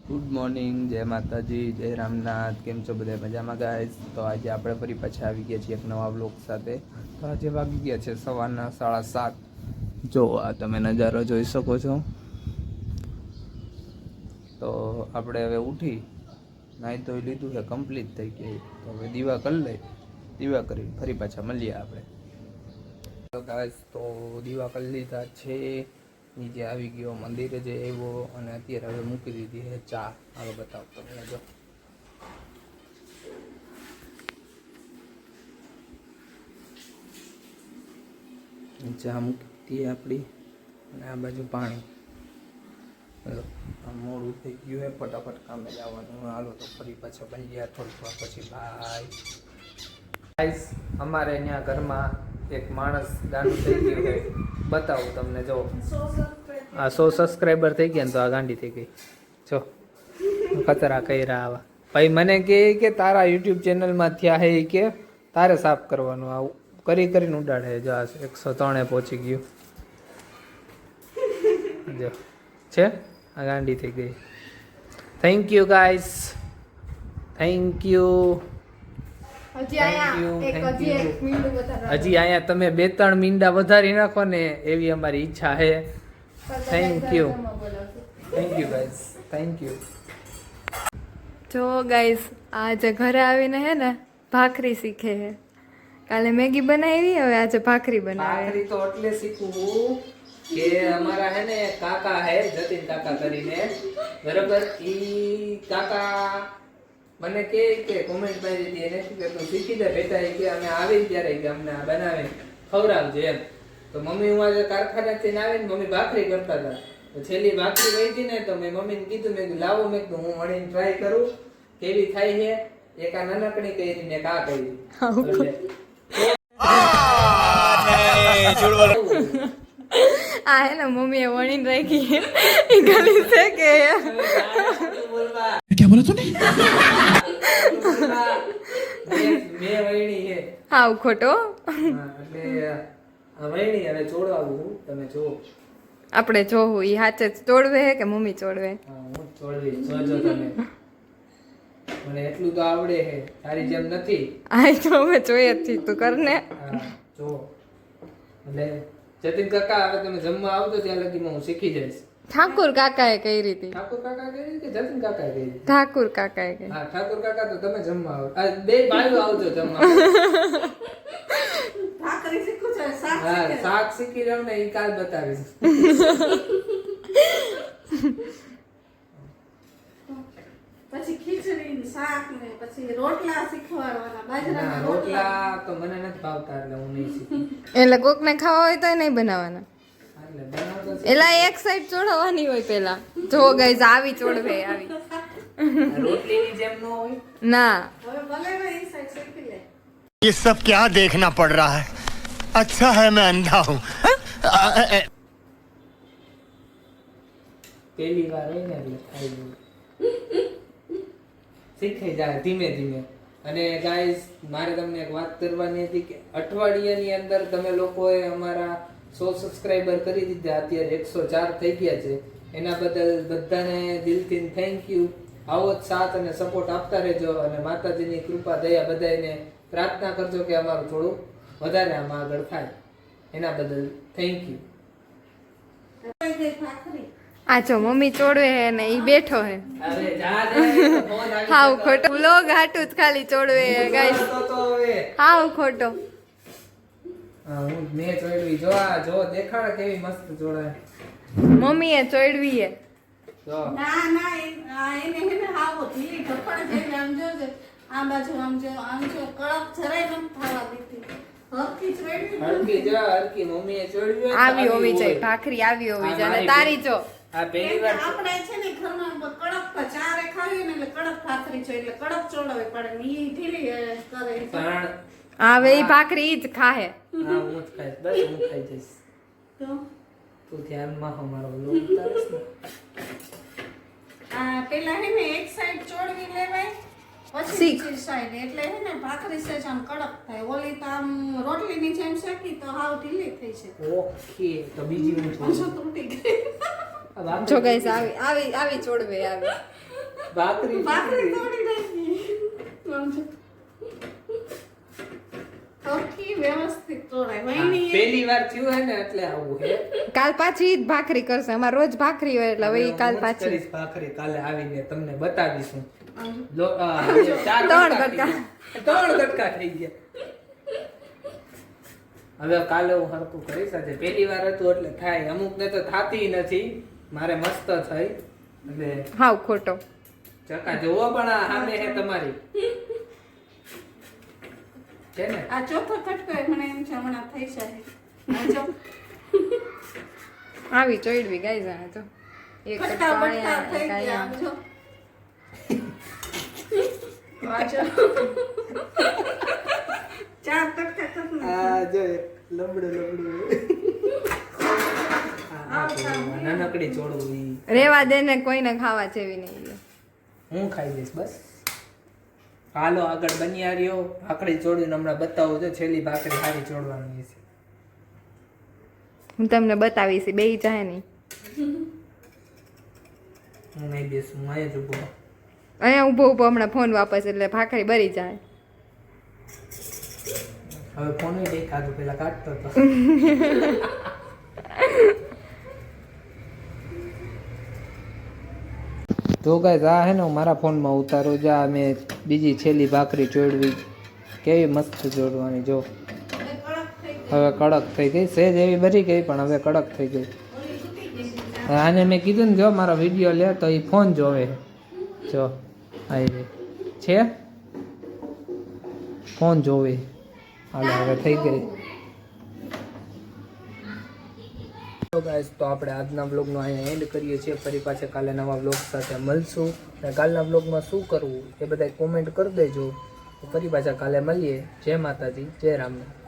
Good morning, જય માતાજી, જય રામનાથ. કેમ છો બધા? મજામાં ગાઈઝ? તો આજે આપણે ફરી પાછા આવી ગયા છીએ એક નવા બ્લોગ સાથે. તો આજે વાગી ગયા છે સવારના 7:30. જો આ તમે નજારો જોઈ શકો છો. તો આપણે હવે ઉઠી નાહી ધોઈ લીધું છે, કમ્પ્લીટ થઈ ગઈ. તો હવે દીવા કરી લઈ, દીવા કરી ફરી પાછા મળીએ આપણે. તો ગાઈઝ તો દીવા કરી લીધા છે, નીચે આવી ગયો, મંદિરે જે આવ્યો અને અત્યારે હવે મૂકી દીધી છે ચા. હવે બતાવતો તમને જો ચા મૂકી આપણી અને આ બાજુ પાણી. મોડું થઈ ગયું હે, ફટાફટ કામે જવાનું. હાલો તો ફરી પાછા બની થોડીક વાર પછી. Bye guys. અમારે અહીંયા ઘરમાં એક માણસ ગાંડું થઈ ગયું છે, બતાવું તમને. જો આ 100 સબસ્ક્રાઈબર થઈ ગયા ને તો આ ગાંડી થઈ ગઈ. જો કચરા કર્યા આવા. ભાઈ મને કે તારા યુટ્યુબ ચેનલમાં થયા હે કે તારે સાફ કરવાનું. આવું કરી કરીને ઉડાડે. જો આ 103 પહોંચી ગયું. જો છે આ ગાંડી થઈ ગઈ. Thank you guys, thank you. હજી અહીંયા તમે 2-3 મીંડા વધારી નાખો ને એવી અમારી ઈચ્છા છે. Thank you, thank you guys, thank you. જો ગાઈસ આજે ઘરે આવીને હે ને ભાખરી શીખે હે. કાલે મેગી બનાવી, હવે આજે ભાખરી બનાવી. ભાખરી તો એટલે શીખવું કે અમારા હે ને કાકા હે, જતીન કાકા કરીને, બરાબર. ઈ કાકા મને કે કોમેન્ટ કરી હતી એને કે તું શીખી દે બેટા, કે અમે આવી ત્યારે કે અમને આ બનાવે ખવડાવજે એમ. તો મમ્મી હું આજે કારખાનેથી આવીને મમ્મી ભાખરી કરતા હતા. તો છેલ્લી ભાખરી વહી હતી ને તો મેં મમ્મીને કીધું, મેં લાવો, મેં કીધું હું વળીને ટ્રાય કરું કેવી થાય છે. એક આ નાનકડી કરી ને એક આ કરી. આ હે ને મમ્મીએ વણીને રાખી એ ગલી છે કે क्या बोला तूने? મેં વણી છે. હાવ ખોટો. એટલે વણી હવે ચોડવાનું તમે જો. આપણે જોવું ઈ હાચે ચોડવે હે કે મમ્મી ચોડવે? હું ચોડવી જોજો તમે. મને એટલું તો આવડે છે, તારી જેમ નથી. આ તો અમે જોઈએ જ છીએ, તું કર ને. જો એટલે જતીન કાકા હવે તમે જમવા આવતો ત્યાં લગીમાં હું શીખી જઈશ. ઠાકુર કાકાએ કઈ રીતે? ઠાકુર કાકા કહી કે જતીન કાકા કહી? ઠાકુર કાકાએ કઈ. હા ઠાકુર કાકા તો તમે જમવા આવો. આ બે ભાઈઓ આવજો જમવા. ભાખરી શીખું છે, શાક શીખી રહ્યો ને એ કાલ બતાવીશ. પછી ખીચડી શાક ને પછી રોટલા શીખવાડવાના. બાજરાના રોટલા તો મને નથી ભાવતા એટલે હું નહીં શીખું. એટલે કોક ને ખાવા હોય તો નહીં બનાવવાના. એલા એક સાઈડ ચોડવાની હોય પેલા. જો ગાઈસ આવી ચોડવે આવી. રોટલીની જેમ ન હોય ના. હવે ભલે ને એ સાઈડ શીખી લે. ये सब क्या देखना पड़ रहा है? अच्छा है मैं अंधा हूँ. પહેલી વાર હોય ને એટલે ખાઈ શીખાઈ જાય ધીમે ધીમે. અને ગાઈસ મારે તમને એક વાત કરવાની હતી કે અઠવાડિયાની અંદર તમે લોકોએ અમારા 100 સબસ્ક્રાઇબર કરી દીધા, અત્યારે 104 થઈ ગયા છે. એના બદલ બધાને દિલથી થેન્ક યુ. આવો જ સાથ અને સપોર્ટ આપતા રહેજો અને માતાજીની કૃપા દયા બધાને પ્રાર્થના કરજો કે અમારું થોડું વધારે આમાં આગળ થાય. એના બદલ થેન્ક યુ. આ જો મમ્મી ચોડવે હે ને ઈ બેઠો હે. અરે જા હાવ ખોટો વ્લોગ હાટું જ ખાલી ચોડવે હે ગાઈસ. તો હવે હાવ ખોટો. હું મેં ચોડવી જો આ જો દેખાડ કેવી મસ્ત જોડાય. મમ્મીએ ચોડવી હે. જો ના ના એને હે ને હાવો ઢીલી ઢપણ જેને આમ જોજે, આ બાજુ આમ જો કડક જરાય ન થવા દીધી. હરકી ચોડવી હરકી જો હરકી મમ્મીએ ચોડવી આવી હોવી જોઈએ ભાખરી, આવી હોવી જોઈએ. અને તારી જો આ પહેલી વાર આપણે છે ને ઘરમાં કડક ચારે ખાવીએ ને એટલે કડક ભાખરી છે એટલે કડક ચોડવી પડે ને ઈ ઢીલી કરે. પણ હવે ઈ ભાખરી ઈ જ ખાહે. હા હું જ ખાઈશ, બસ હું ખાઈ જઈશ. તો તું ધ્યાનમાં અમારો લોક તારસ ને. આ પેલા હે ને એક સાઈડ ચોડવી લેવાય પછી બીજી સાઈડ, એટલે હે ને ભાખરી સેજ આમ કડક થાય. ઓલી તો આમ રોટલીની જેમ શેકી તો હાવ ઢીલી થઈ છે. ઓકે તો બીજી હું પાછો તૂટી ગઈ. જો ગાઈસ આવી ચોડવે આવી. ભાખરી ભાખરી તોડી નાખી આમ જો. સરખી વ્યવસ્થિત તોડાય વહીની પહેલી વાર થયું હે ને એટલે આવું હે કાલ પાછી ઈ જ ભાખરી કરશે અમારે રોજ ભાખરી હોય એટલે હવે ઈ કાલ હું જ પાછી કરીશ ભાખરી કાલે આવીને તમને બતાવીશું આમ જો. ચાર ત્રણ કટકા થઈ ગયા. ત્રણ કટકા થઈ ગયા હવે કાલે હું હરકું કરીશ આજે પહેલી વાર હતું એટલે થાય અમુક ને તો થાતી નથી મારે મસ્ત થઈ એટલે હાવ ખોટો ચકા જોવો પણ આ સામે હે તમારી છે ને આ ચોથો કટકો એ મને એમ છે હમણાં થઈ જાય આ જો. આવી ચોઈડવી ગાઈ જાણે તો એક કટકા કટકો બટકા અહીંયા, થઈ એક ગયા આમ અહીંયા. જો. આ જો. ચાર કટકા કરી નાખ્યા. આ જો લબડું નાનકડી ચોળવું ઈ રેવા દે ને કોઈને ખાવા જેવી નહીં હું ખાઈ લઈશ બસ હાલો આગળ બની રહ્યો ભાખરી ચોળીને હમણાં બતાવું તો છેલ્લી ભાખરી સારી ચોળવાની છે હું તમને બતાવીશ બે ચાહે નહીં હું નહીં બેસું હું અહીંયા જ ઊભો અહીંયા ઊભો ઊભો હમણાં ફોન વાપસ એટલે ભાખરી બરી જાય હવે ફોન નહીં ખાધું પેલા કાઢતો હતો તો ગાઈસ આ હે ને હું મારા ફોનમાં ઉતારું જા મેં બીજી છેલ્લી ભાખરી ચોળવી કેવી મસ્ત ચોળવાની જો હવે કડક થઈ ગઈ સહેજ એવી બરી ગઈ પણ હવે કડક થઈ ગઈ આને મેં કીધું ને જો મારો વિડીયો લે તો એ ફોન જોવે જો આવી છે ફોન જોવે હાલો હવે થઈ ગઈ તો ગાઈસ તો આપણે આજના વ્લોગનો અહીંયા એન્ડ કરીએ છીએ ફરી પાછા કાલે નવા વ્લોગ સાથે મળશું અને કાલના વ્લોગમાં શું કરવું એ બધા કોમેન્ટ કરી દેજો ફરી પાછા કાલે મળીએ જય માતાજી જય રામનાથ